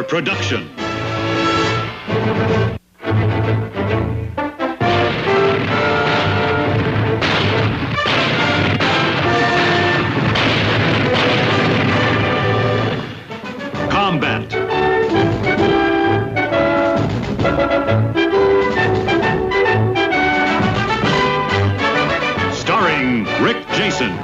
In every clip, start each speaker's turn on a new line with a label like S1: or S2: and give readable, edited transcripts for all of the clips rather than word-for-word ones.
S1: production. Combat. Starring Rick Jason.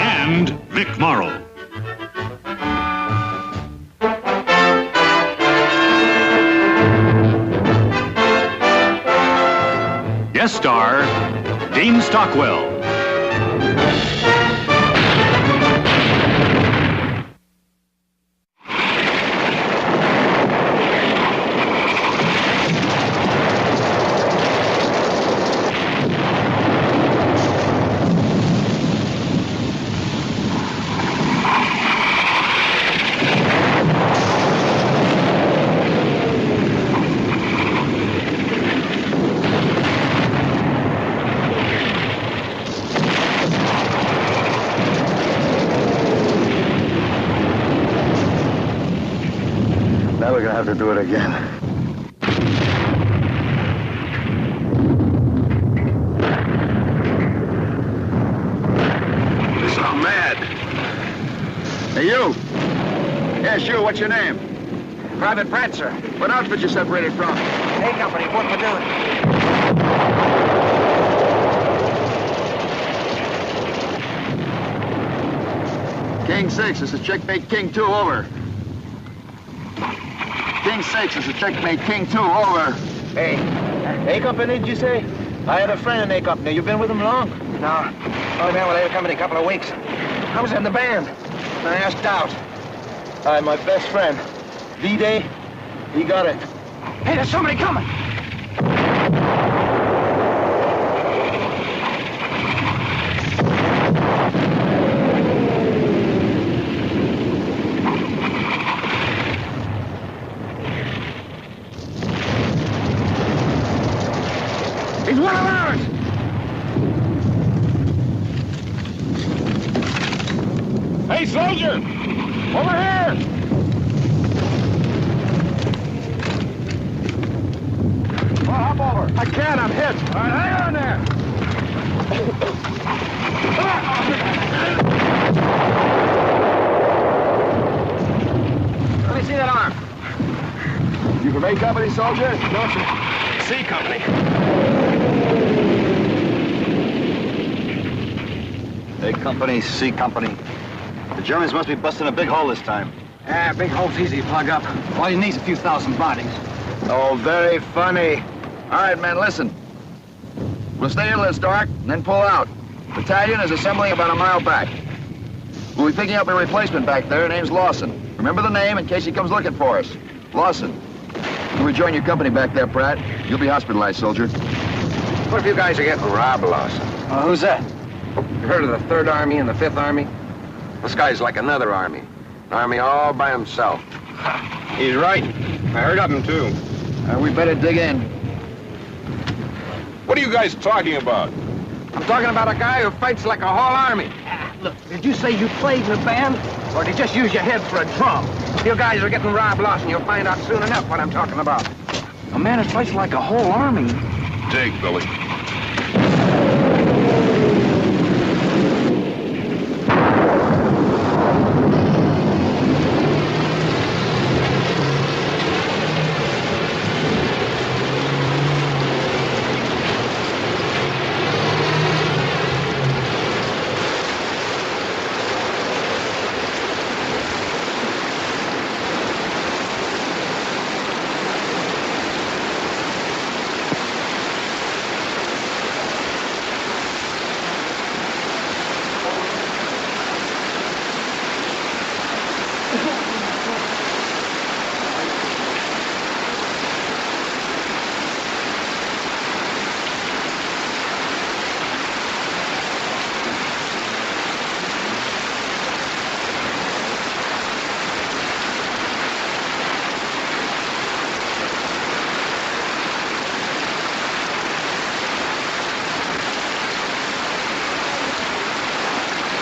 S1: And Vic Morrow. Guest star, Dean Stockwell.
S2: Now we're gonna have to do it again.
S3: You sound mad.
S2: Hey, you! Yes, you, what's your name?
S3: Private Pratt, sir.
S2: What outfit you separated from?
S3: A Company, 4th Platoon.
S2: King 6, this is checkmate King 2, over. King 6, this is checkmate King 2, over.
S3: Hey, A Company, did you say? I had a friend in A Company. You been with him long? No. Only been with A Company a couple of weeks. I was in the band. And I asked out. My best friend. D-Day, he got it. Hey, there's somebody coming! He's one of ours! Hey, soldier! Over here! Well, hop over. I can't, I'm hit. All right, hang on there. Let me see that arm.
S2: You from A Company, soldier?
S3: No, sir. C Company.
S2: A Company, C Company. The Germans must be busting a big hole this time.
S3: Ah, big hole's easy to plug up. All you need is a few thousand bodies.
S2: Oh, very funny. All right, men, listen. We'll stay here till it's dark, and then pull out. Battalion is assembling about a mile back. We'll be picking up a replacement back there. Name's Lawson. Remember the name in case he comes looking for us. Lawson. When we join your company back there, Pratt, you'll be hospitalized, soldier.
S3: What if you guys are getting robbed, Lawson? Who's that? You heard of the 3rd Army and the 5th Army? This guy's like another army. An army all by himself.
S4: He's right. I heard of him, too.
S2: We better dig in.
S4: What are you guys talking about?
S3: I'm talking about a guy who fights like a whole army. Look, did you say you played in a band? Or did you just use your head for a drum? You guys are getting robbed, Lawson. You'll find out soon enough what I'm talking about. A man who fights like a whole army.
S4: Dig, Billy.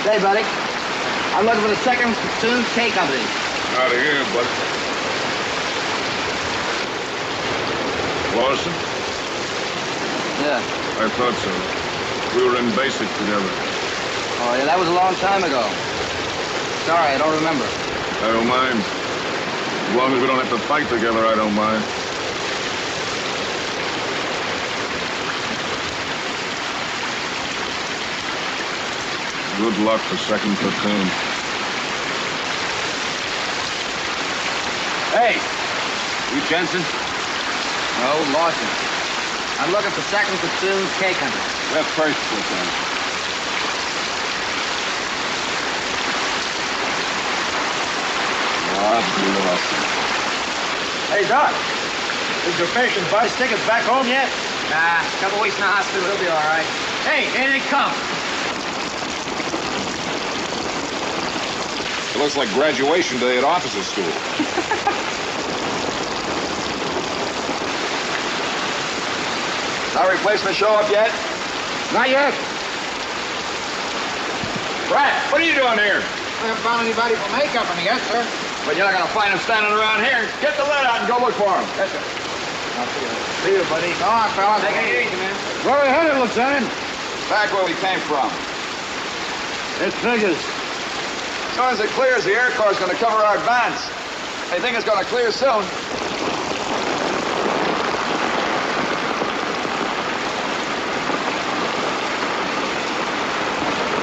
S3: Hey, buddy. I'm looking for the 2nd Platoon K Company.
S4: Out of here, buddy. Lawson?
S3: Yeah.
S4: I thought so. We were in basic together.
S3: Oh, yeah, that was a long time ago. Sorry, I don't remember.
S4: I don't mind. As long as we don't have to fight together, I don't mind. Good luck for 2nd Platoon.
S2: Hey, you Jensen?
S3: No, Lawson. I'm looking for 2nd Platoon K Company.
S2: We're 1st Platoon. Lawson.
S3: Hey, Doc. Did your patient buy his tickets back home yet? Nah, a couple weeks in the hospital, he'll be all right. Hey, here they come.
S4: It looks like graduation day at officer school.
S2: Our replacement show up yet?
S3: Not yet.
S2: Brad, what are you doing here?
S3: I haven't found anybody from A Company yet, sir.
S2: But you're not going to find him standing around here. Get the lead out and go look for him.
S3: Yes, sir. See you, buddy. Go on, fellas. Take it easy, man.
S2: Where are we headed, Lieutenant? Back where we came from.
S3: It figures.
S2: As soon as it clears, the Air Corps is going to cover our advance. They think it's going to clear soon.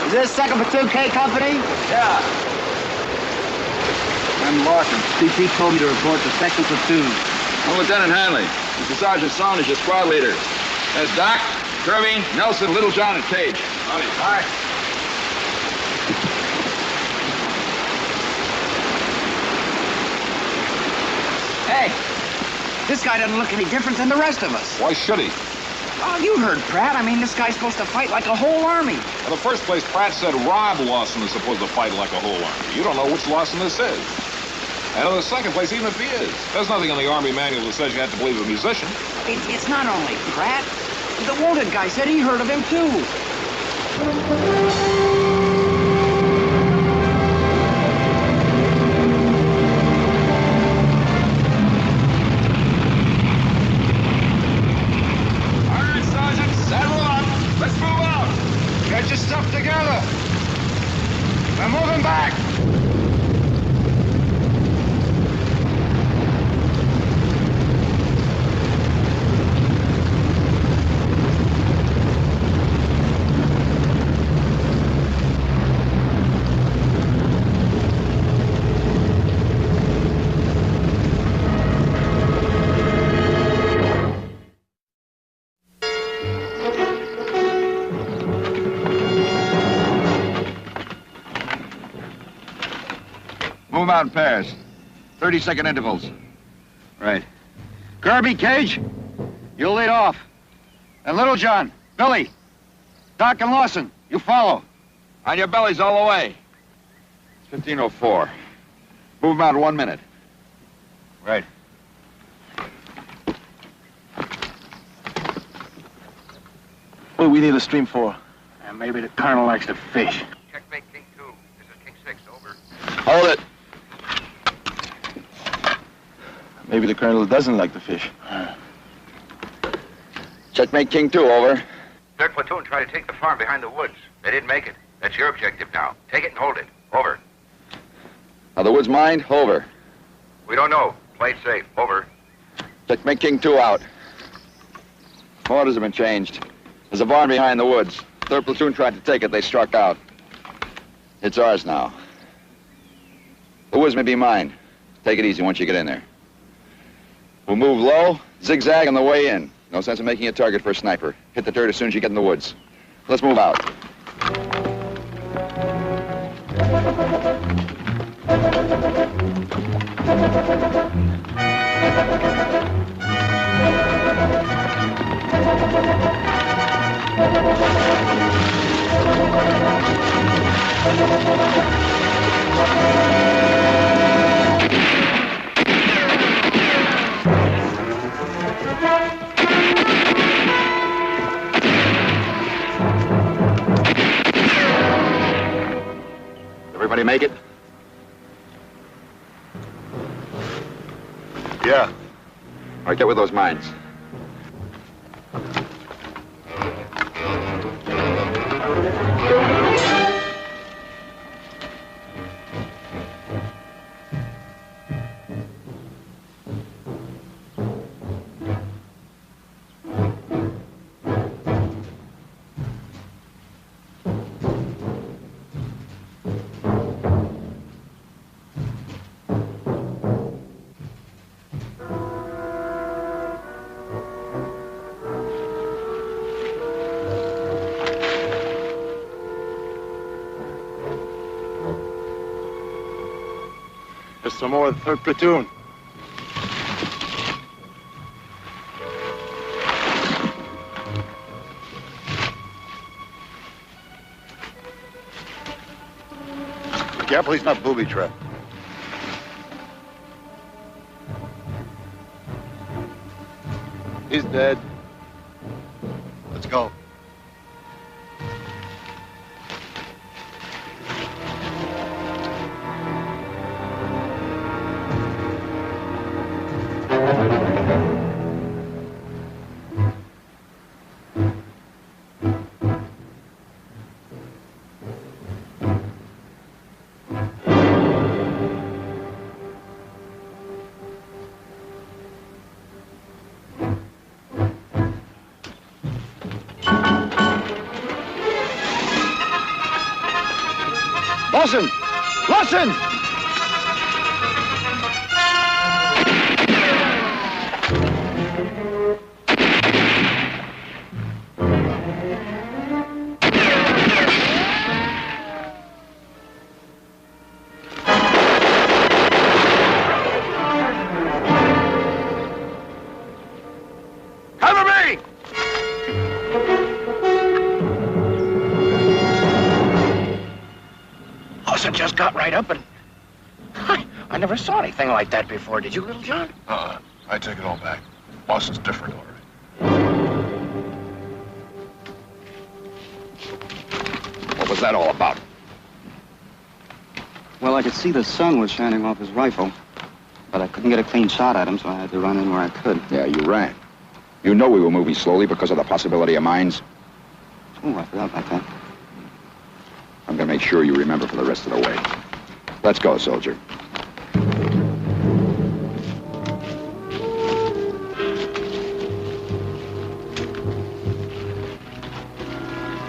S3: Is this 2nd Platoon K Company?
S2: Yeah.
S3: I'm Lawson. CP told me to report to 2nd Platoon.
S2: I'm Lieutenant Hanley. Mr. Sergeant Sloan is your squad leader. There's Doc, Kirby, Nelson, Littlejohn, and Cage.
S3: All right. Hey, this guy doesn't look any different than the rest of us.
S4: Why should he?
S3: Oh, you heard Pratt. I mean, this guy's supposed to fight like a whole army.
S4: In the first place, Pratt said Rob Lawson is supposed to fight like a whole army. You don't know which Lawson this is. And in the second place, even if he is, there's nothing in the Army manual that says you have to believe a musician.
S3: It's not only Pratt. The wounded guy said he heard of him, too.
S2: All right, Sergeant, saddle up. Let's move out.
S3: Get your stuff together. We're moving back.
S2: Move out in pairs. 30-second intervals.
S3: Right. Kirby, Cage, you'll lead off. And Littlejohn, Billy, Doc and Lawson, you follow.
S2: On your bellies all the way. It's 15:04. Move them out in 1 minute.
S3: Right. What do we need a stream for? Maybe the Colonel likes to fish.
S5: Checkmate King 2. This is King 6. Over.
S2: Hold it.
S3: Maybe the Colonel doesn't like to fish.
S2: Checkmate King 2, over.
S5: 3rd Platoon tried to take the farm behind the woods. They didn't make it. That's your objective now. Take it and hold it. Over.
S2: Are the woods mined? Over.
S5: We don't know. Play it safe. Over.
S2: Checkmate King 2 out. Orders have been changed. There's a barn behind the woods. 3rd Platoon tried to take it. They struck out. It's ours now. The woods may be mined. Take it easy once you get in there. We'll move low, zigzag on the way in. No sense in making a target for a sniper. Hit the dirt as soon as you get in the woods. Let's move out. Yeah. All right, get with those mines.
S3: There's some more of the 3rd platoon.
S2: Be careful he's not booby-trapped.
S3: He's dead.
S2: Let's go. Lawson! Lawson!
S3: Cover me! Lawson just got right up and... I never saw anything like that before. Did you, Little John?
S2: I take it all back. Lawson's different, all right.
S6: What was that all about?
S7: Well, I could see the sun was shining off his rifle, but I couldn't get a clean shot at him, so I had to run in where I could.
S6: Yeah, you ran. You know we were moving slowly because of the possibility of mines.
S7: Oh, I forgot about that.
S6: I'm gonna make sure you remember for the rest of the way. Let's go, soldier.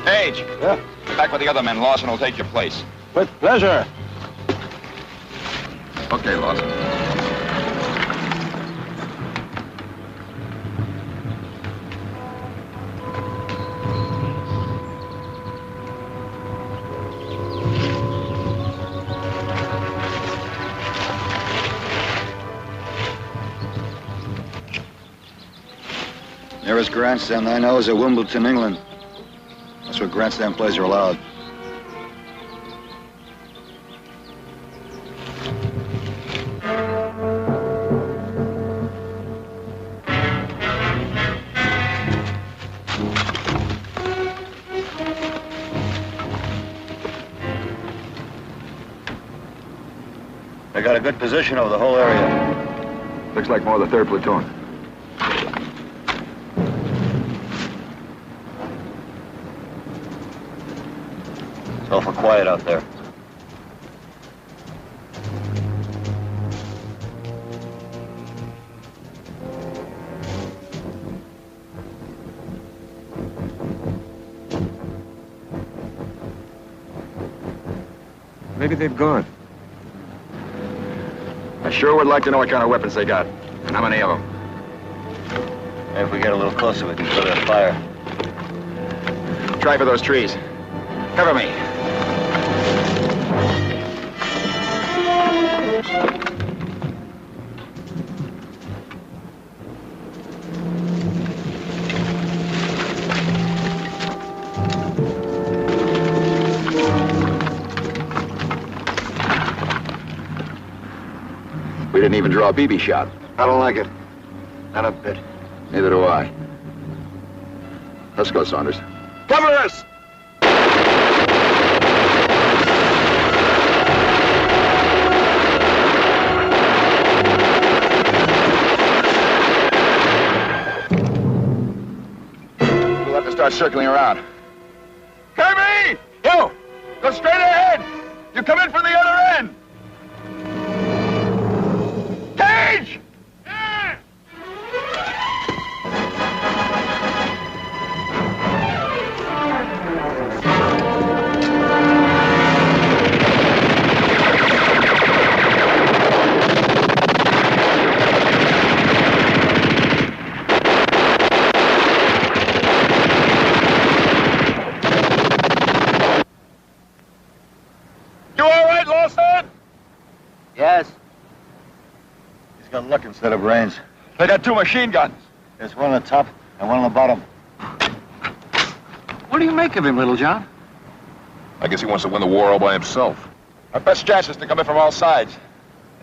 S6: Page.
S3: Yeah?
S6: Get back with the other men. Lawson will take your place.
S3: With pleasure.
S6: Okay, Lawson.
S2: Nearest grandstand I know is at Wimbledon, England. That's where grandstand plays are allowed. They got a good position over the whole area.
S6: Looks like more of the 3rd platoon.
S2: It's awful quiet out there.
S3: Maybe they've gone.
S6: I sure would like to know what kind of weapons they got, and how many of them.
S2: If we get a little closer, we can put it on fire.
S6: Try for those trees. Cover me. We didn't even draw a BB shot.
S2: I don't like it. Not a bit.
S6: Neither do I. Let's go, Saunders.
S3: Cover us!
S2: start circling around. Kirby! You! Go straight ahead! You come in from the other end! Cage!
S3: Yes. He's got luck instead of brains.
S2: They got 2 machine guns.
S3: There's one on the top and one on the bottom.
S8: What do you make of him, Little John?
S4: I guess he wants to win the war all by himself.
S2: Our best chance is to come in from all sides.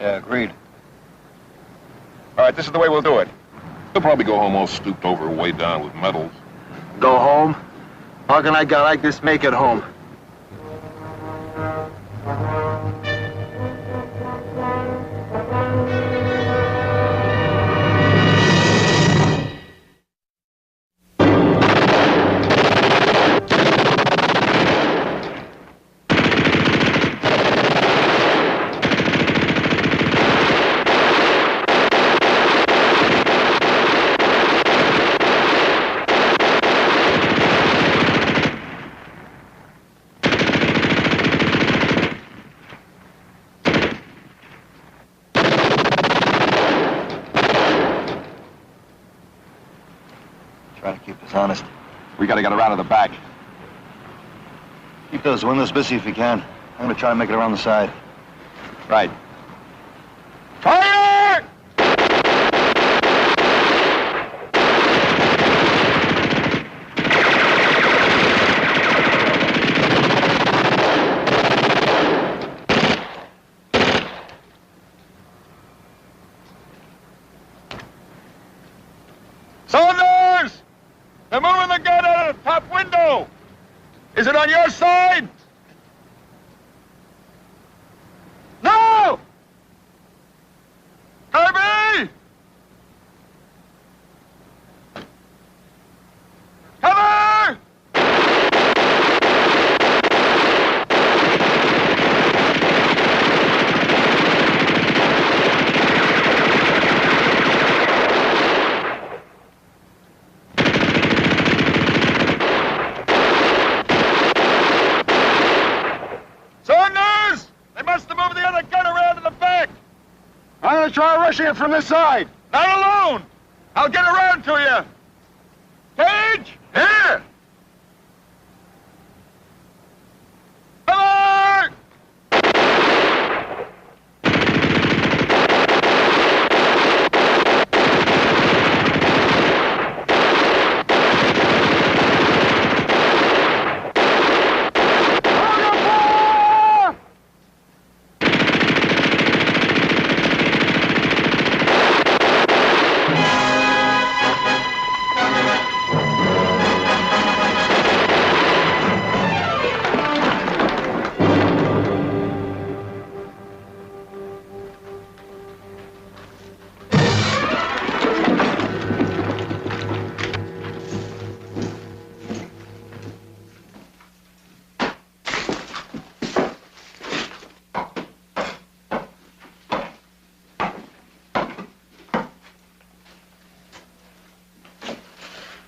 S3: Yeah, agreed.
S2: All right, this is the way we'll do it.
S4: He'll probably go home all stooped over, weighed down with medals.
S3: Go home? How can a guy like this make it home? Try to keep us honest.
S2: We gotta get around to the back.
S3: Keep those windows busy if you can. I'm gonna try and make it around the side.
S2: Right. Fire! Saunders! They're moving the gun out of the top window! Is it on your side? No! Kirby! Cover! Saunders! They must have moved the other gun around to the back. I'm gonna try rushing it from this side. Not alone. I'll get around to you. Cage! Here! Cover!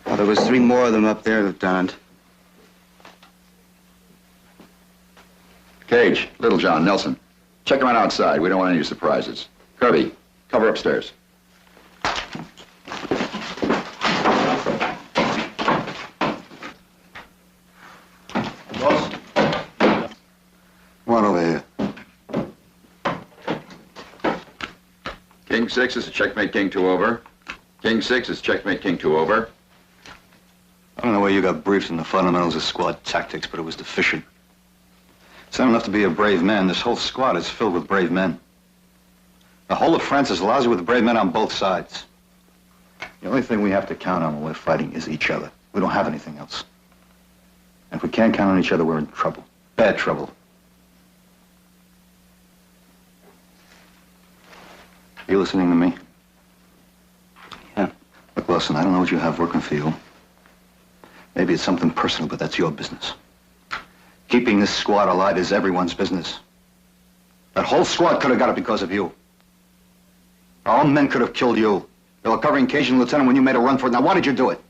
S7: Well, there was 3 more of them up there, Lieutenant.
S6: Cage, Little John, Nelson. Check them out outside. We don't want any surprises. Kirby, cover upstairs.
S3: Boss? Come on over here.
S6: King 6 is a checkmate, King 2 over. King 6 is checkmate, King 2 over.
S3: I don't know where you got briefed in the fundamentals of squad tactics, but it was deficient. It's not enough to be a brave man. This whole squad is filled with brave men. The whole of France is lousy with brave men on both sides. The only thing we have to count on when we're fighting is each other. We don't have anything else. And if we can't count on each other, we're in trouble. Bad trouble. You listening to me?
S7: Yeah.
S3: Look, Wilson, I don't know what you have working for you.
S8: Maybe it's something personal, but that's your business. Keeping this squad alive is everyone's business. That whole squad could have got it because of you. Our own men could have killed you. They were covering Cajun Lieutenant when you made a run for it. Now, why did you do it?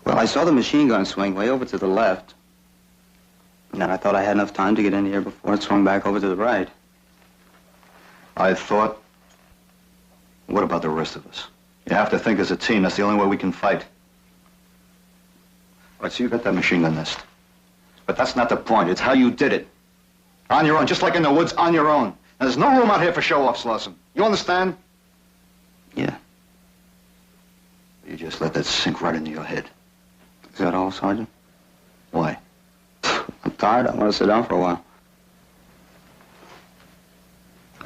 S7: Well, I saw the machine gun swing way over to the left. And I thought I had enough time to get in here before it swung back over to the right.
S8: I thought, what about the rest of us? You have to think as a team. That's the only way we can fight. All right, so you got that machine gun nest. But that's not the point. It's how you did it. On your own, just like in the woods, on your own. And there's no room out here for show-offs, Lawson. You understand?
S7: Yeah.
S8: You just let that sink right into your head.
S7: Is that all, Sergeant?
S8: Why?
S7: I'm tired. I want to sit down for a while.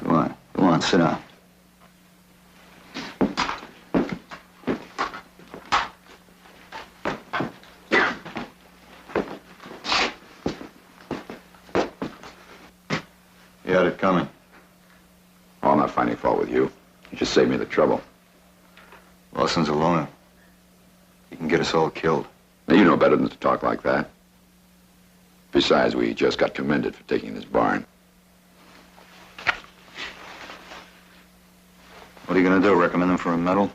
S8: Go on, sit down. You had it coming.
S6: Oh, I'm not finding fault with you. You just saved me the trouble.
S8: Lawson's a loner. He can get us all killed.
S6: Now, you know better than to talk like that. Besides, we just got commended for taking this barn.
S8: What are you gonna do, recommend him for a medal?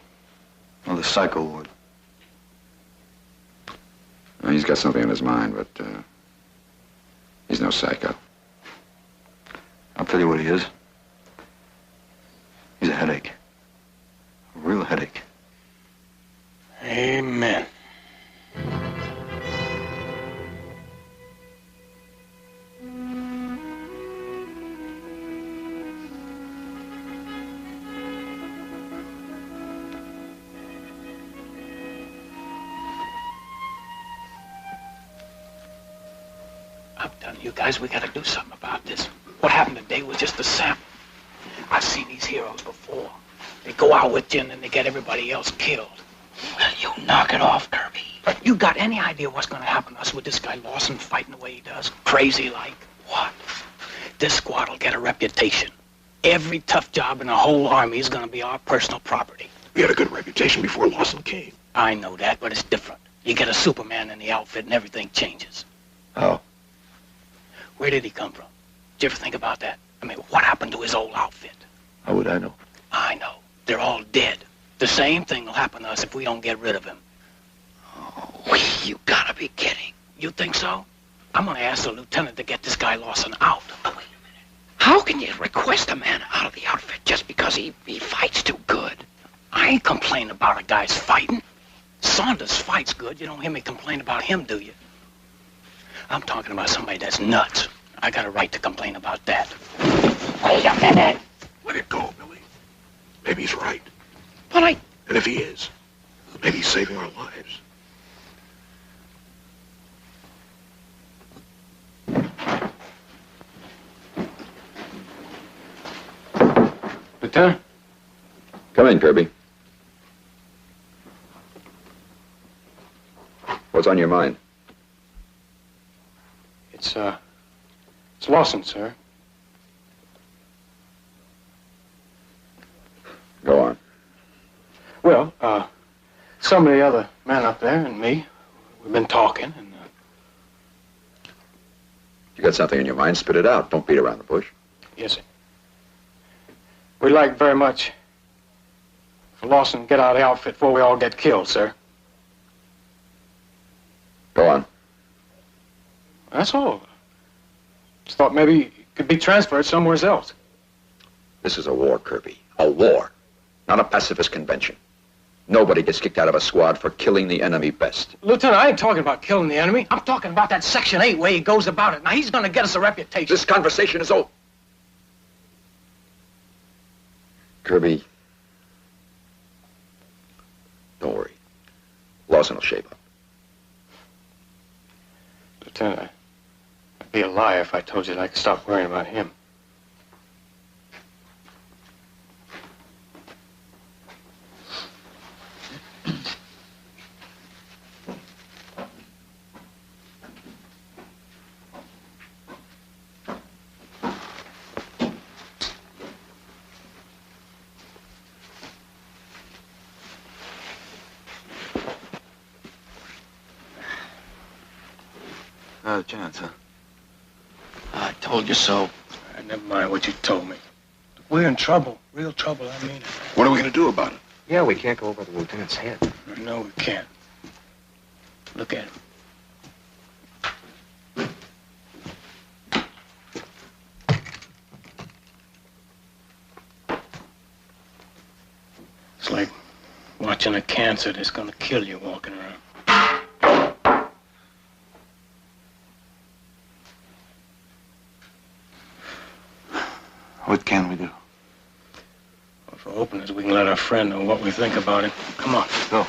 S8: Or the psycho ward?
S6: Well, he's got something on his mind, but he's no psycho.
S8: I'll tell you what he is. He's a headache. A real headache.
S3: Amen.
S9: I'm telling you guys, we gotta do something about this. What happened today was just a sample. I've seen these heroes before. They go out with you and then they get everybody else killed. Well, you knock it off, Kirby. You got any idea what's gonna happen to us with this guy Lawson fighting the way he does? Crazy like. What? This squad will get a reputation. Every tough job in the whole army is gonna be our personal property.
S3: We had a good reputation before Lawson came.
S9: I know that, but it's different. You get a Superman in the outfit and everything changes.
S3: How?
S9: Where did he come from? Did you ever think about that? I mean, what happened to his old outfit?
S3: How would I know?
S9: I know. They're all dead. The same thing will happen to us if we don't get rid of him. Oh, you gotta be kidding. You think so? I'm gonna ask the lieutenant to get this guy Lawson out. Oh, wait a minute. How can you request a man out of the outfit just because he fights too good? I ain't complaining about a guy's fighting. Saunders fights good. You don't hear me complain about him, do you? I'm talking about somebody that's nuts. I got a right to complain about that. Wait a minute.
S3: Let it go, Billy. Maybe he's right.
S9: But
S3: And if he is, maybe he's saving our lives.
S2: Lieutenant?
S6: Come in, Kirby. What's on your mind?
S3: It's Lawson, sir.
S6: Go on.
S3: Well, some of the other men up there and me, we've been talking, and
S6: You got something in your mind, spit it out. Don't beat around the bush.
S3: yes, sir. We'd like very much for Lawson to get out of the outfit before we all get killed, sir.
S6: Go on.
S3: That's all. Just thought maybe he could be transferred somewhere else.
S6: This is a war, Kirby. A war. Not a pacifist convention. Nobody gets kicked out of a squad for killing the enemy best.
S9: Lieutenant, I ain't talking about killing the enemy. I'm talking about that Section 8 way he goes about it. Now, he's gonna get us a reputation.
S6: This conversation is over. Kirby, don't worry. Lawson will shape up.
S3: Lieutenant, I'd be a liar if I told you that I could stop worrying about him. Not a chance, huh?
S9: I told you so. Never mind what you told me. We're in trouble. Real trouble, I mean it.
S4: What are we going to do about it?
S5: Yeah, we can't go over the lieutenant's head.
S9: No, we can't. Look at him. It's like watching a cancer that's gonna kill you walking around.
S3: What can we do?
S9: Well, for openers, we can let our friend know what we think about it. Come on.
S3: Go.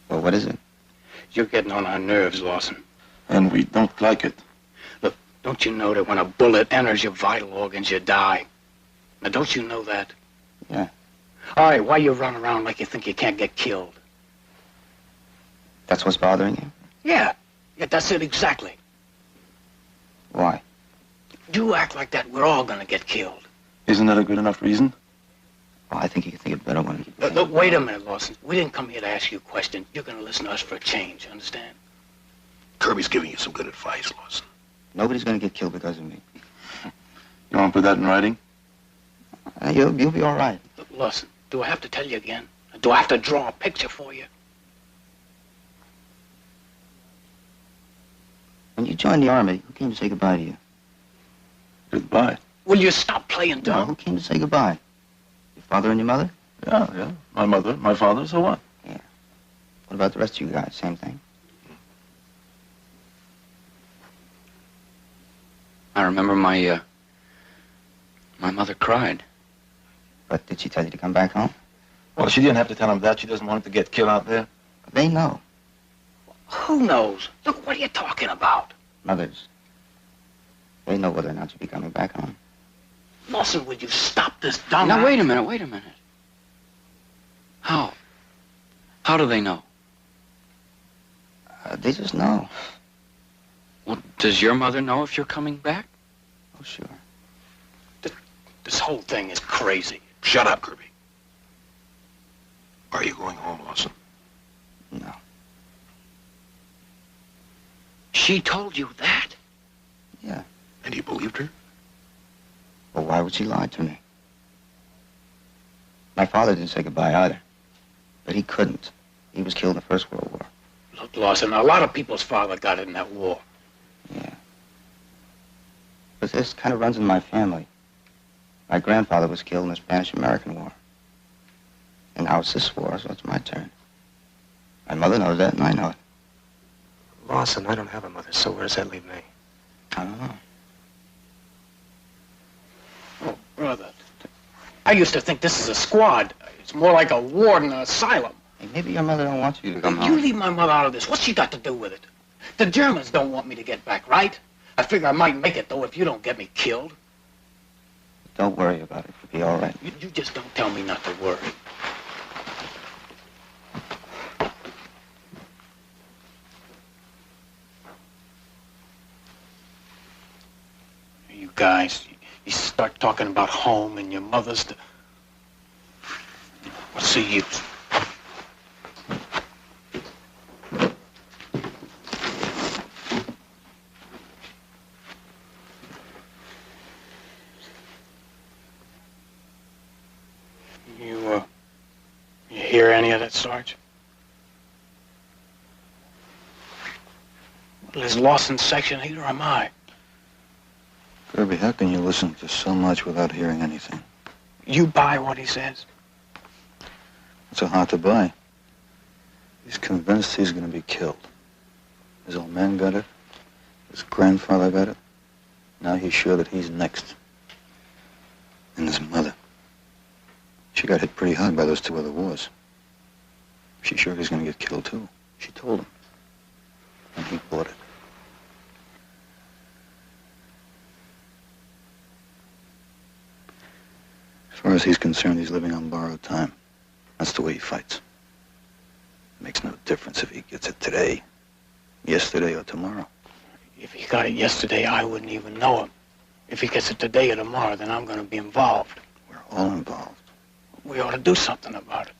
S7: Well, what is it?
S9: You're getting on our nerves, Lawson.
S3: And we don't like it.
S9: Look, don't you know that when a bullet enters your vital organs, you die? Now, don't you know that?
S7: Yeah.
S9: All right, why you run around like you think you can't get killed?
S7: That's what's bothering you?
S9: Yeah, that's it exactly.
S7: Why?
S9: You act like that, we're all gonna get killed.
S3: Isn't that a good enough reason?
S7: Well, I think you can think of better one.
S9: Look, wait a minute, Lawson. We didn't come here to ask you a question. You're gonna listen to us for a change, understand?
S4: Kirby's giving you some good advice, Lawson.
S7: Nobody's gonna get killed because of me.
S3: You want to put that in writing?
S7: You'll be all right.
S9: Look, Lawson, do I have to tell you again? Do I have to draw a picture for you?
S7: When you joined the Army, who came to say goodbye to you?
S3: Goodbye.
S9: Will you stop playing
S7: No,
S9: dumb?
S7: who came to say goodbye? Your father and your mother?
S3: Yeah. My mother, my father, so what?
S7: What about the rest of you guys? Same thing?
S10: I remember my mother cried.
S7: But did she tell you to come back home?
S3: Well, she didn't have to tell him that. She doesn't want him to get killed out there.
S7: They know.
S9: Who knows? Look, what are you talking about?
S7: Mothers. They know whether or not you'll be coming back home.
S9: Lawson, will you stop this dumb...
S10: Now, wait a minute. How? How do they know?
S7: They just know.
S10: Well, does your mother know if you're coming back?
S7: Oh, sure.
S9: This whole thing is crazy.
S4: Shut up, Kirby. Are you going home, Lawson?
S7: No.
S10: She told you that?
S7: Yeah.
S4: And you believed her?
S7: Well, why would she lie to me? My father didn't say goodbye either. But he couldn't. He was killed in the First World War.
S9: Look, Lawson, a lot of people's father got in that war.
S7: Yeah. But this kind of runs in my family. My grandfather was killed in the Spanish-American War. And now it's this war, so it's my turn. My mother knows that, and I know it.
S5: Lawson, I don't have a mother, so where does that leave me?
S7: I don't know.
S9: Oh, brother. I used to think this is a squad. It's more like a ward in an asylum.
S7: Hey, maybe your mother don't want you to come home.
S9: You leave my mother out of this. What's she got to do with it? The Germans don't want me to get back, right? I figure I might make it, though, if you don't get me killed.
S7: Don't worry about it. You'll be all right.
S9: You just don't tell me not to worry. You guys, you start talking about home and your mother's... What's the use? You hear any of that, Sarge? Well, is Lawson Section 8 or am I?
S8: Kirby, how can you listen to so much without hearing anything?
S9: You buy what he says?
S8: It's so hard to buy. He's convinced he's going to be killed. His old man got it. His grandfather got it. Now he's sure that he's next. And his mother. She got hit pretty hard by those two other wars. She's sure he's going to get killed, too. She told him. And he bought it. As far as he's concerned, he's living on borrowed time. That's the way he fights. It makes no difference if he gets it today, yesterday, or tomorrow.
S9: If he got it yesterday, I wouldn't even know him. If he gets it today or tomorrow, then I'm going to be involved.
S8: We're all involved.
S9: We ought to do something about it.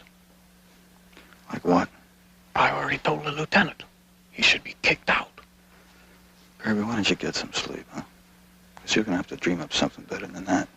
S8: Like what?
S9: I already told the lieutenant. He should be kicked out.
S8: Kirby, why don't you get some sleep, huh? Because you're going to have to dream up something better than that.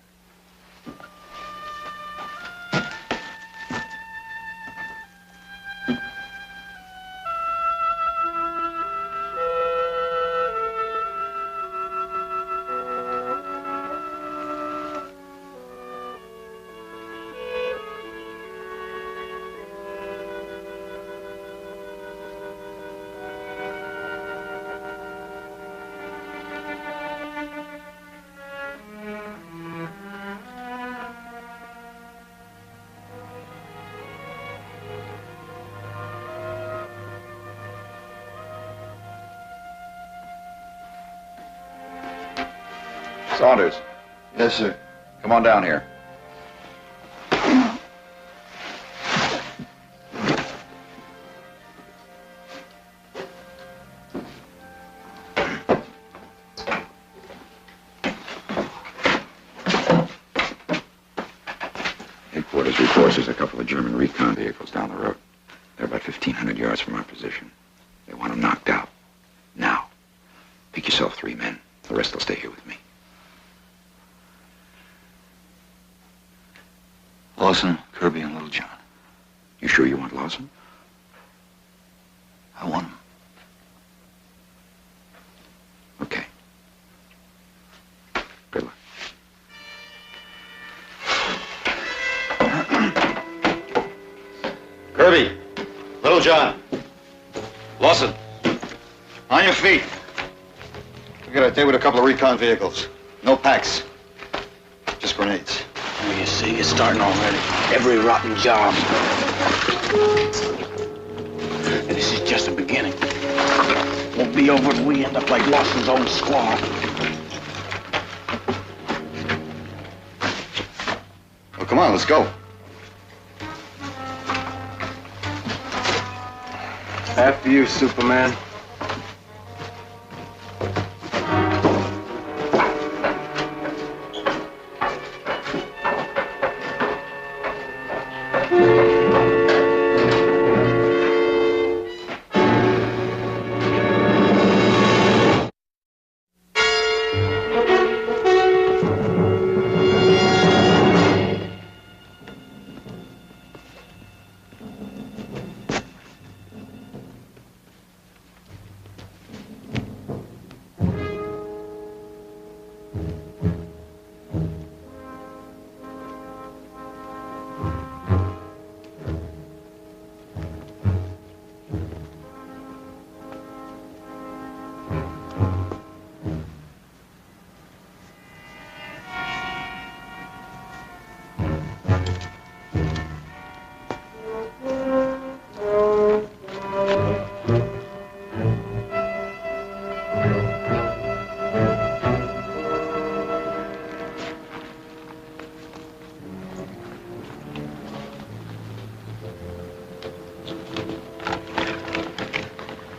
S6: Saunders.
S8: Yes, sir.
S6: Come on down here. Headquarters reports there's a couple of German recon vehicles down the road. They're about 1,500 yards from our position. They want them knocked out. Now. Pick yourself 3 men. The rest will stay here with me.
S8: Lawson, Kirby, and Little John.
S6: You sure you want Lawson?
S8: I want him.
S6: Okay. Good luck.
S8: Kirby, Little John, Lawson, on your feet. We got a day with a couple of recon vehicles. No packs. Just grenades.
S9: Well, you see, it's starting already. Every rotten job. And this is just the beginning. Won't be over if we end up like Lawson's own squad.
S8: Well, come on, let's go.
S3: After you, Superman.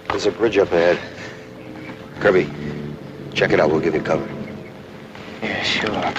S6: There's a bridge up ahead. Kirby, check it out. We'll give you cover.
S9: Yeah, sure.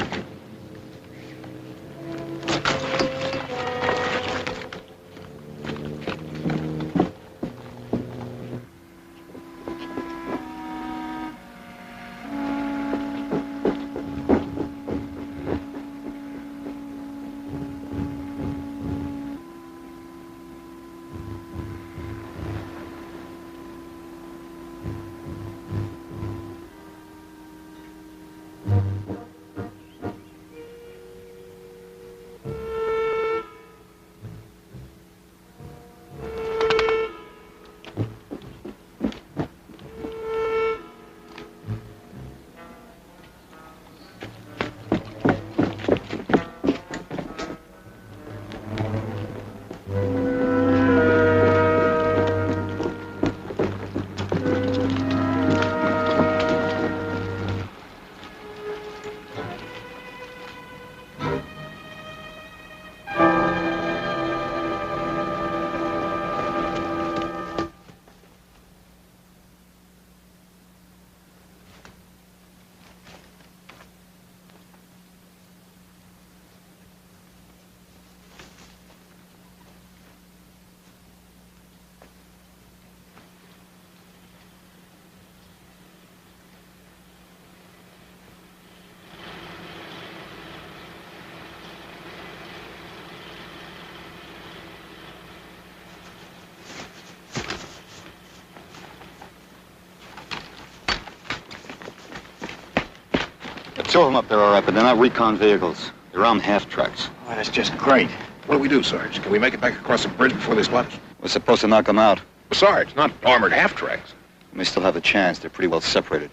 S8: Two of them up there, all right, but they're not recon vehicles. They're armed half-tracks.
S11: Oh, that's just great. What do we do, Sarge? Can we make it back across the bridge before they spot us?
S8: We're supposed to knock them out.
S11: Well, Sarge, not armored half-tracks.
S8: We may still have a chance. They're pretty well separated.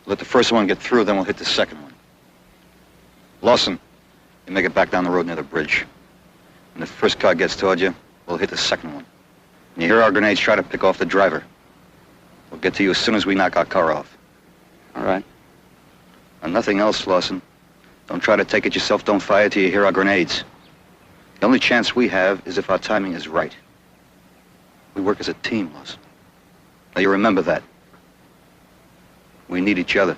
S8: Let the first one get through, then we'll hit the second one. Lawson, you make it back down the road near the bridge. When the first car gets toward you, we'll hit the second one. When you hear our grenades, try to pick off the driver. We'll get to you as soon as we knock our car off.
S7: All right.
S8: And nothing else, Lawson. Don't try to take it yourself. Don't fire till you hear our grenades. The only chance we have is if our timing is right. We work as a team, Lawson. Now you remember that. We need each other.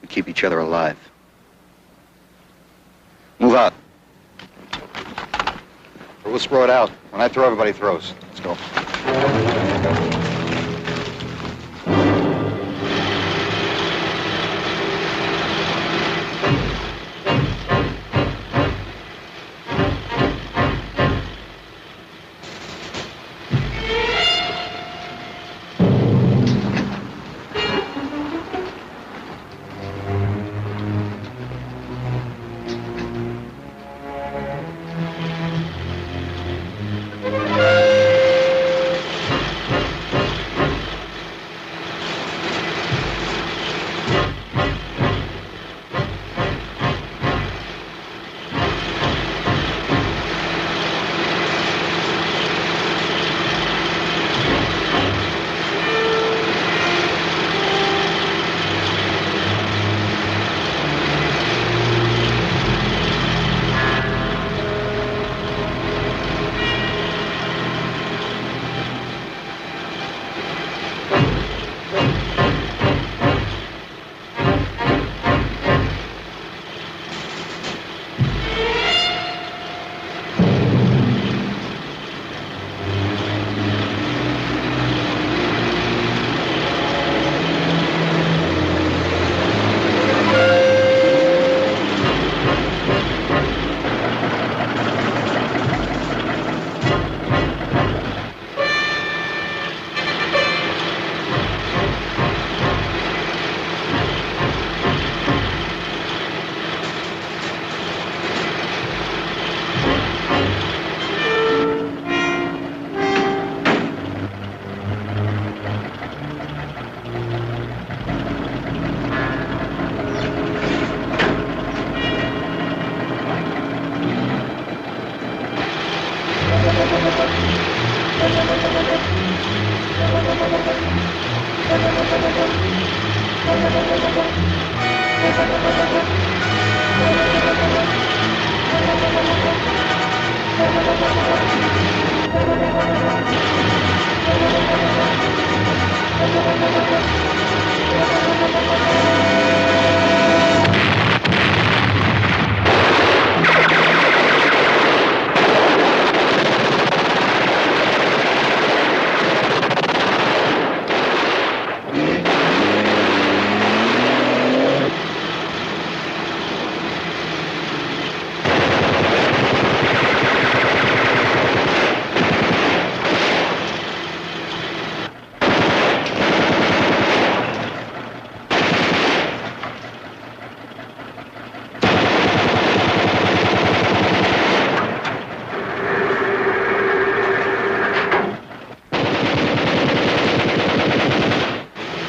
S8: We keep each other alive. Move out. Or we'll spread out. When I throw, everybody throws. Let's go.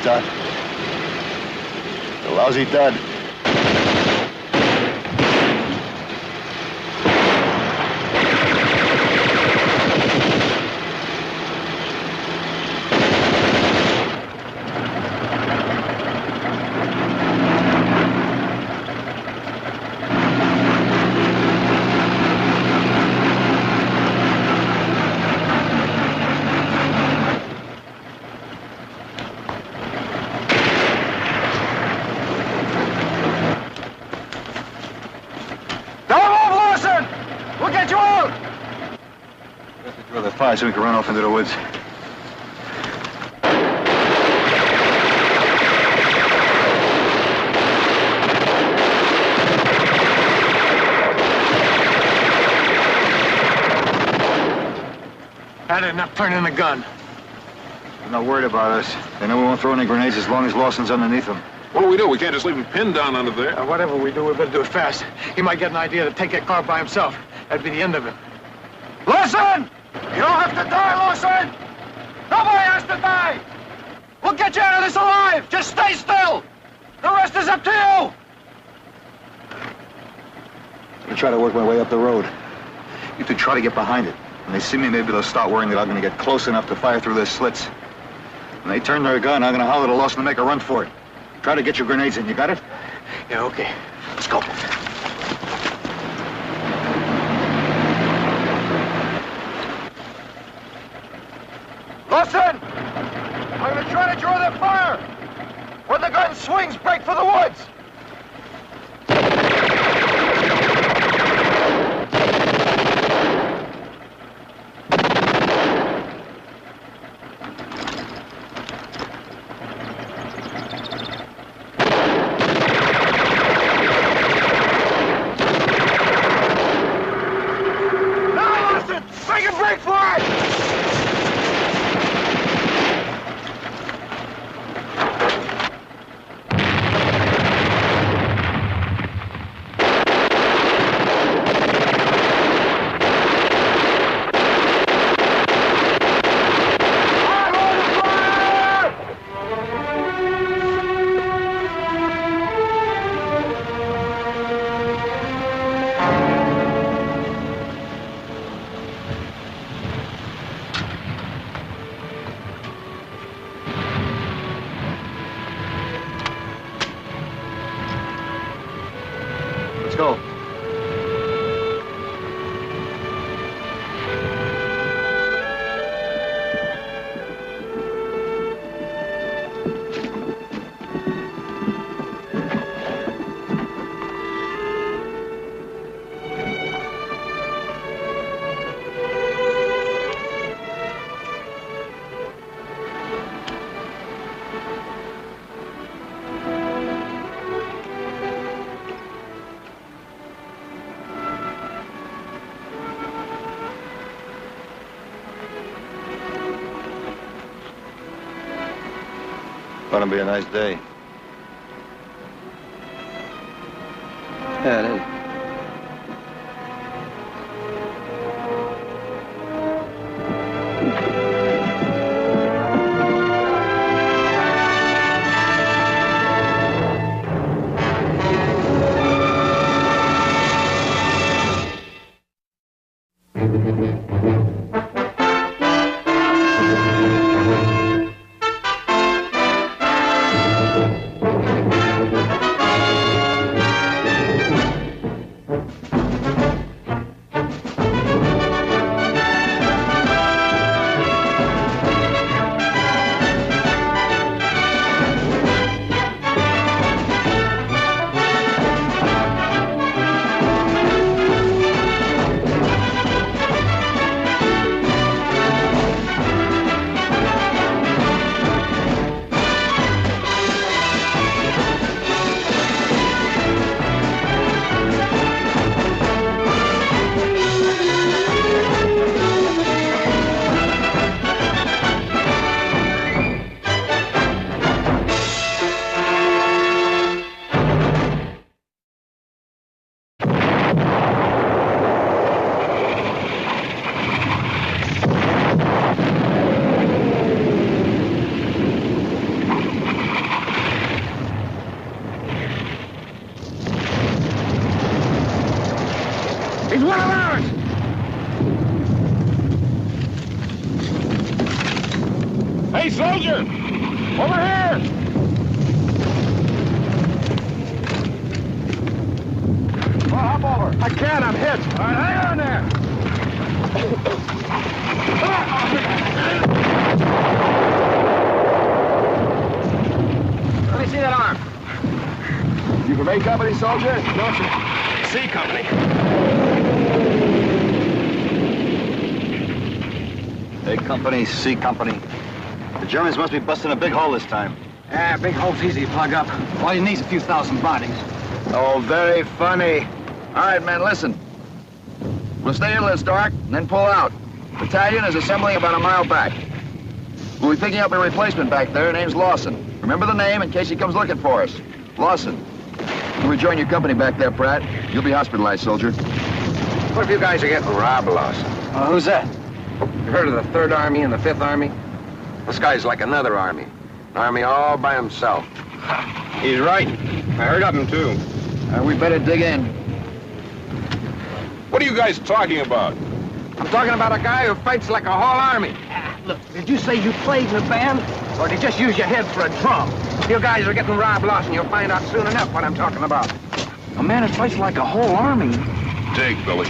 S12: Dud. The lousy dud.
S8: Fire so we can run off into the woods.
S3: Had enough turning the gun.
S8: They're not worried about us. They know we won't throw any grenades as long as Lawson's underneath them.
S4: What do? We can't just leave him pinned down under there.
S3: Whatever we do, we better do it fast. He might get an idea to take that car by himself. That'd be the end of him. Lawson! You don't have to die, Lawson! Nobody has to die! We'll get you out of this alive! Just stay still! The rest is up to you!
S8: I'll try to work my way up the road. You two try to get behind it. When they see me, maybe they'll start worrying that I'm going to get close enough to fire through their slits. When they turn their gun, I'm going to holler to Lawson to make a run for it. Try to get your grenades in. You got it?
S3: Yeah, okay. Let's go. Lawson! I'm going to try to draw their fire! When the gun swings, break for the woods!
S8: Gonna be a nice day.
S7: Yeah, it is.
S3: He's one of ours!
S4: Hey, soldier! Over here!
S3: Well, hop over. I can't, I'm hit. All right, hang on there. Let me see that arm.
S2: You from A Company, soldier?
S3: No, sir. C Company.
S8: A Company, C Company. The Germans must be busting a big hole this time.
S3: Yeah, big hole's easy to plug up. All you need is a few thousand bodies.
S2: Oh, very funny. All right, men, listen. We'll stay here till it's dark, and then pull out. Battalion is assembling about a mile back. We'll be picking up a replacement back there. Name's Lawson. Remember the name in case he comes looking for us. Lawson. You rejoin your company back there, Pratt. You'll be hospitalized, soldier.
S3: What if you guys are getting robbed, Lawson?
S7: Who's that?
S3: You heard of the 3rd Army and the 5th Army? This guy's like another army. An army all by himself.
S2: He's right. I heard of him, too. We better dig in.
S4: What are you guys talking about?
S3: I'm talking about a guy who fights like a whole army.
S9: Look, did you say you played in a band? Or did you just use your head for a drum?
S3: If you guys are getting robbed, Lawson, you'll find out soon enough what I'm talking about.
S9: A man that fights like a whole army.
S4: Take, Billy.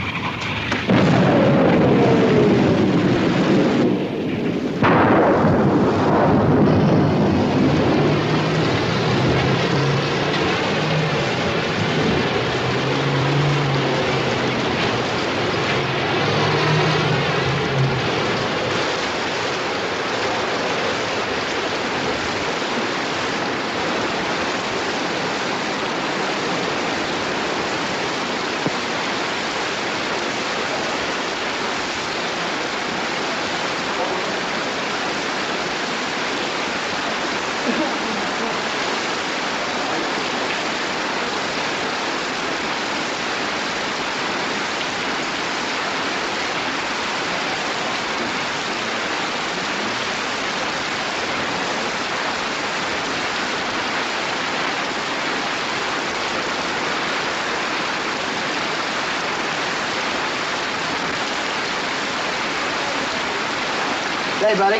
S7: Hey, buddy.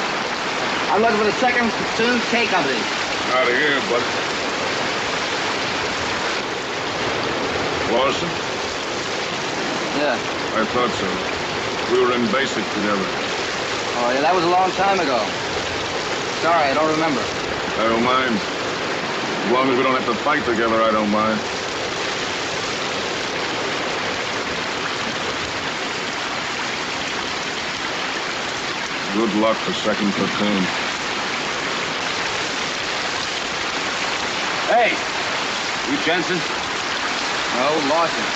S7: I'm looking for the 2nd Platoon K Company.
S4: Out of here, buddy. Lawson?
S7: Yeah.
S4: I thought so. We were in basic together.
S7: Oh, yeah, that was a long time ago. Sorry, I don't remember.
S4: I don't mind. As long as we don't have to fight together, I don't mind. Good luck for 2nd Platoon.
S7: Hey! You Jensen? No, Lawson.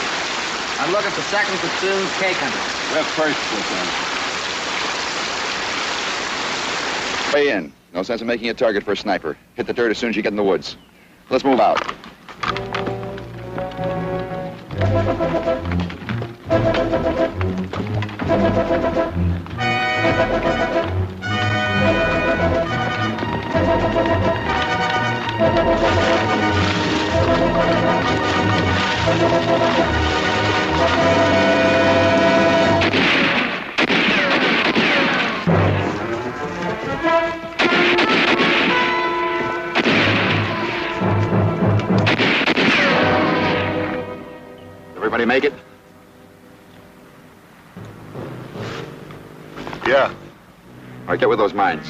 S7: I'm looking for 2nd Platoon K Company.
S10: We're 1st Platoon.
S2: Way in. No sense in making a target for a sniper. Hit the dirt as soon as you get in the woods. Let's move out. Everybody make it?
S6: Yeah.
S2: All right, get with those mines.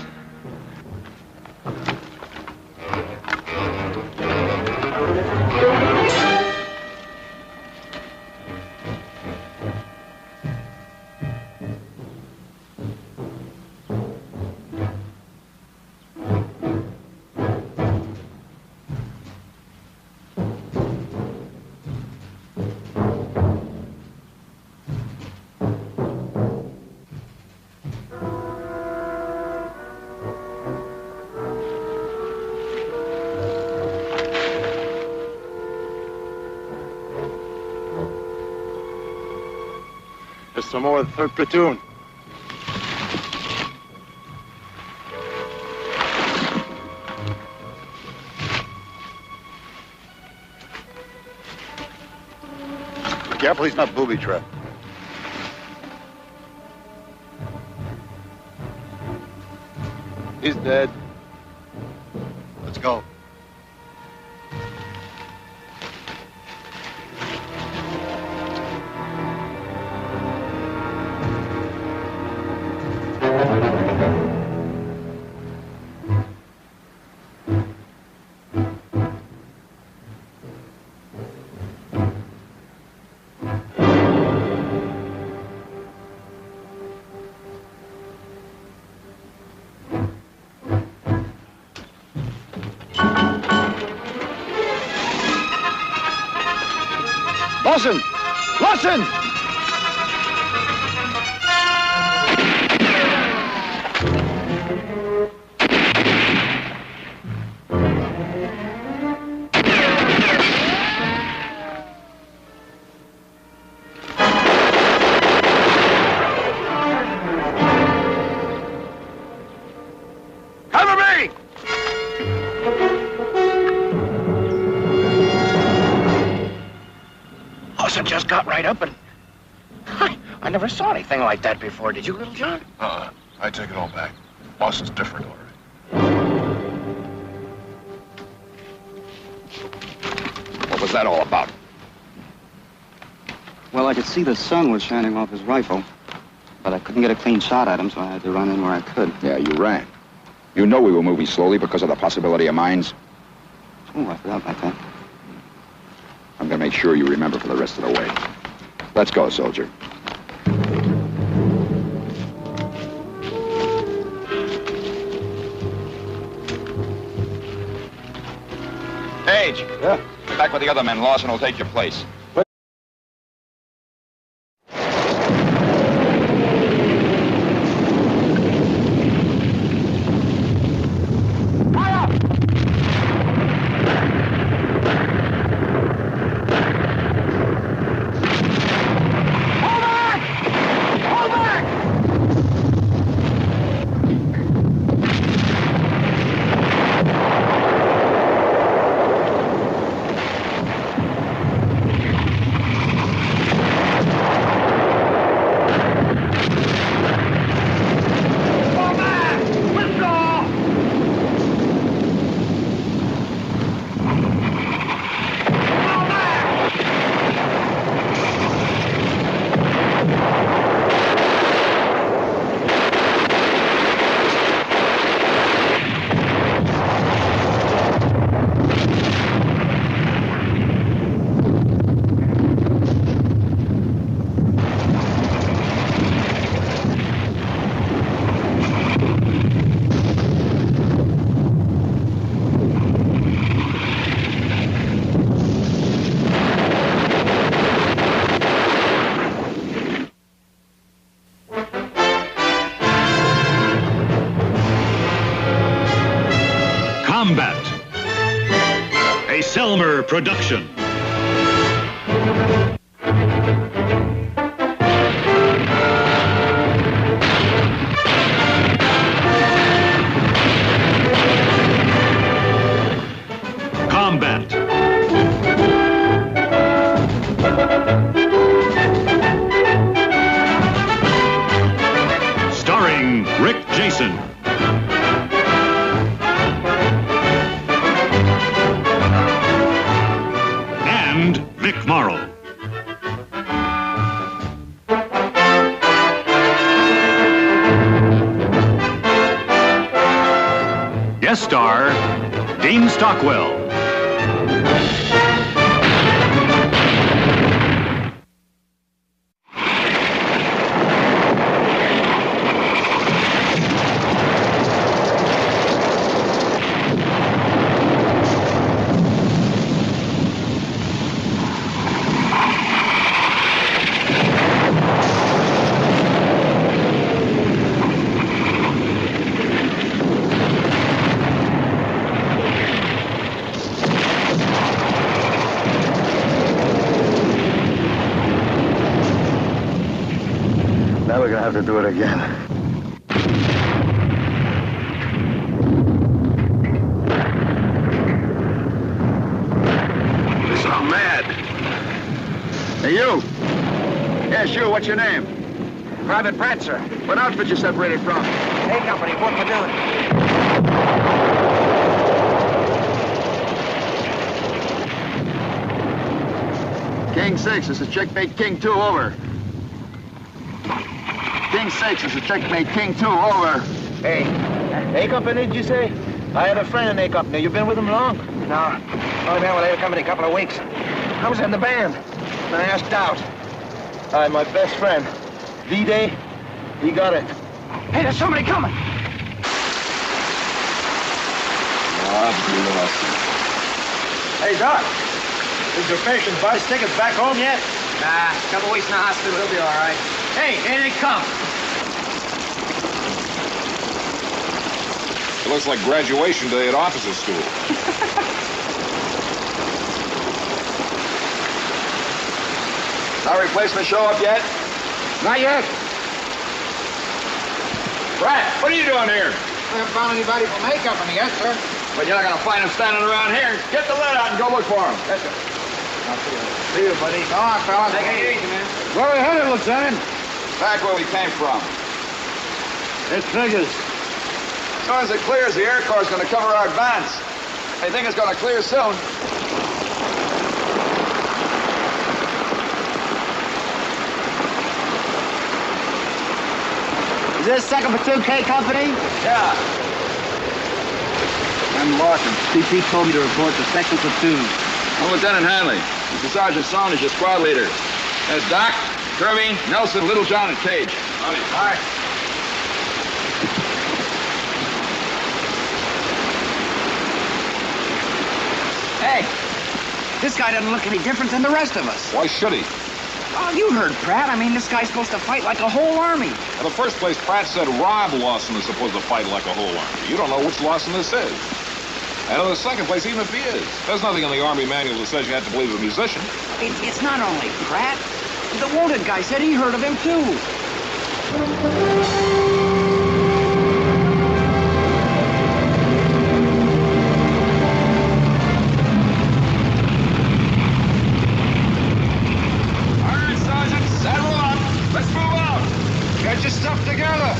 S3: There's some more of the 3rd Platoon.
S6: Be careful he's not booby-trapped.
S3: He's dead.
S6: Let's go.
S2: Lawson! Lawson!
S9: Lawson just got right up and... I never saw anything like that before. Did you, Little John?
S11: I take it all back. Lawson's different, all right.
S6: What was that all about?
S7: Well, I could see the sun was shining off his rifle, but I couldn't get a clean shot at him, so I had to run in where I could.
S6: Yeah, you ran. You know we were moving slowly because of the possibility of mines.
S7: Oh, I forgot about that.
S6: I'm gonna make sure you remember for the rest of the way. Let's go, soldier. Page.
S7: Yeah?
S6: Get back with the other men. Lawson will take your place.
S1: Combat, a Selmer production. Combat. Starring Rick Jason. And Vic Morrow. Guest star, Dean Stockwell.
S3: Now we're gonna have to do it again.
S2: Listen, I'm mad. Hey, you. Yeah, sure. What's your name?
S3: Private Pratt, sir.
S2: What outfit you separated from?
S3: A Company, 4th Platoon.
S2: King 6, this is checkmate King 2, over. King 6, this is checkmate King 2, over.
S3: Hey, A Company, did you say? I had a friend in A Company. You been with him long? No. Oh, man, well, A Company a couple of weeks. I was in the band. And I asked out. My best friend, D-Day, he got it.
S9: Hey, there's somebody coming.
S3: Hey, Doc, is your patient buy his tickets back home yet?
S13: Nah, a couple weeks in the hospital, he'll be all right.
S9: Hey, here they come.
S4: It looks like graduation day at officer school.
S2: Our replacement show up yet?
S13: Not yet.
S2: Brad, what are you doing here?
S13: I haven't found anybody from A Company yet, sir.
S2: But you're not gonna find him standing around here. Get the lead out and go look for him.
S13: Yes, sir.
S3: See you, buddy.
S13: Go on, fellas. Take it easy, man.
S3: Where are we headed, Lieutenant?
S2: Back where we came from.
S3: It figures.
S2: As soon as it clears, the Air Corps is going to cover our advance. They think it's going to clear soon.
S3: Is this 2nd Platoon K Company?
S2: Yeah.
S3: I'm Lawson. CP told me to report to 2nd Platoon.
S2: I'm Lieutenant Hanley. Mr. Sergeant Sloan is your squad leader. There's Doc, Kirby, Nelson, Littlejohn, and Cage.
S5: All right.
S13: Hey, this guy doesn't look any different than the rest of us.
S4: Why should he?
S13: Oh, you heard Pratt. I mean, this guy's supposed to fight like a whole army.
S4: In the first place, Pratt said Rob Lawson is supposed to fight like a whole army. You don't know which Lawson this is. And in the second place, even if he is, there's nothing in the Army manual that says you have to believe a musician.
S13: It's not only Pratt. The wounded guy said he heard of him, too.
S2: All right, Sergeant, saddle up. Let's move out.
S3: Get your stuff together.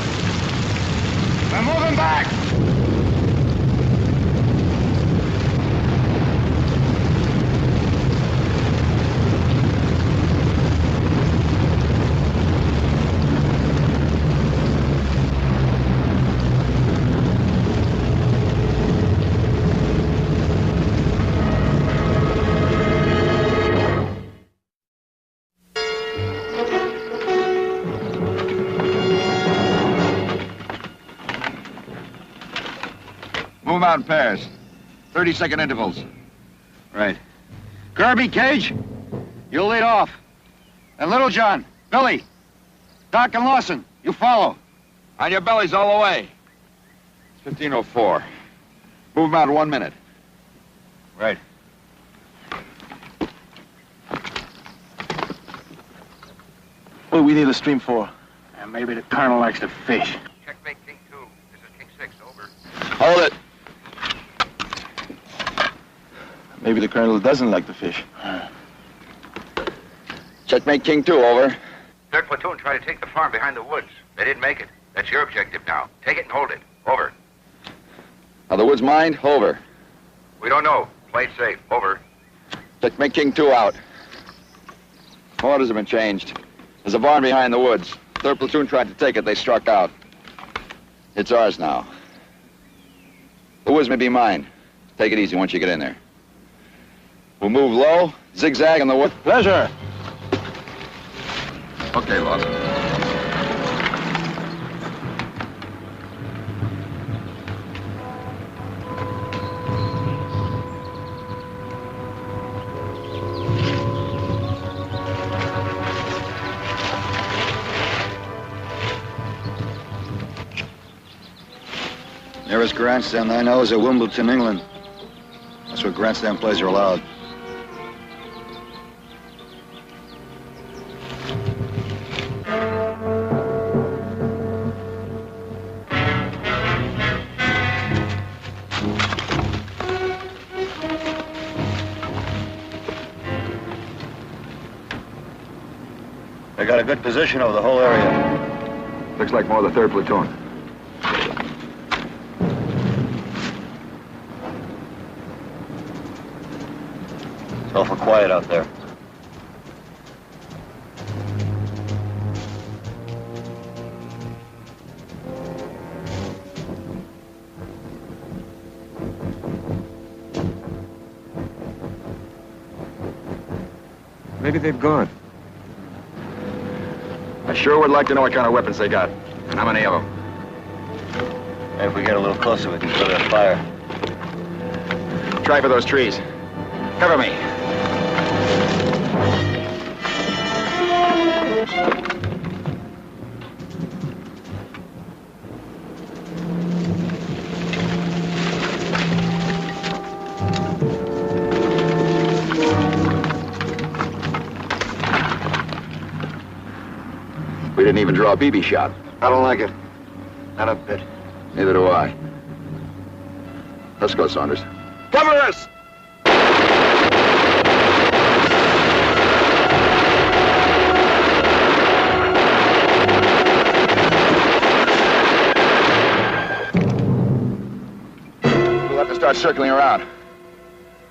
S3: We're moving back.
S2: Move out in pairs. 30-second intervals.
S3: Right. Kirby, Cage, you'll lead off. And Littlejohn, Billy, Doc and Lawson, you follow.
S2: On your bellies all the way. It's 1504. Move them out in 1 minute.
S3: Right. What do we need a stream for? Maybe the Colonel likes to fish.
S5: Checkmate King 2. This is King 6. Over.
S2: Hold it.
S3: Maybe the Colonel doesn't like to fish.
S2: Checkmate King 2, over.
S5: 3rd Platoon tried to take the farm behind the woods. They didn't make it. That's your objective now. Take it and hold it. Over.
S2: Are the woods mined? Over.
S5: We don't know. Play it safe. Over.
S2: Checkmate King 2 out. Orders have been changed. There's a barn behind the woods. 3rd Platoon tried to take it. They struck out. It's ours now. The woods may be mine. Take it easy once you get in there. We'll move low, zigzag in the wood.
S3: Pleasure.
S2: Okay, Lawson.
S8: Nearest grandstand I know is at Wimbledon, England. That's where grandstand plays are allowed. They got a good position over the whole area.
S2: Looks like more of the 3rd Platoon.
S8: It's awful quiet out there.
S2: Maybe they've gone. I sure would like to know what kind of weapons they got. And how many of them.
S8: If we get a little closer, we can throw that fire.
S2: Try for those trees. Cover me. We didn't even draw a BB shot.
S8: I don't like it. Not a bit.
S2: Neither do I. Let's go, Saunders. Cover us! start circling around.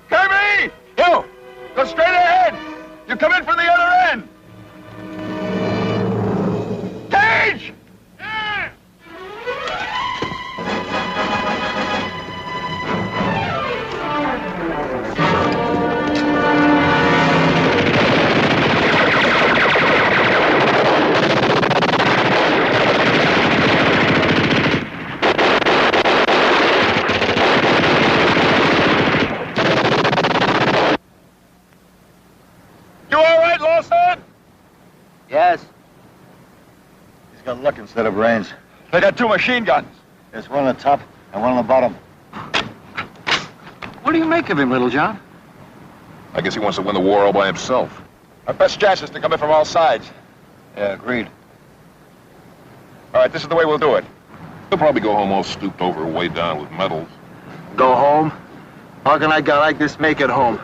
S2: Kirby! You! Go straight ahead! You come in from the other end! Cage!
S3: Yes. He's got luck instead of brains.
S2: They got 2 machine guns.
S3: There's one on the top and one on the bottom.
S11: What do you make of him, Little John?
S4: I guess he wants to win the war all by himself.
S2: Our best chance is to come in from all sides.
S3: Yeah, agreed.
S2: All right, this is the way we'll do it.
S4: He'll probably go home all stooped over, weighed down with medals.
S3: Go home? How can a guy like this make it home?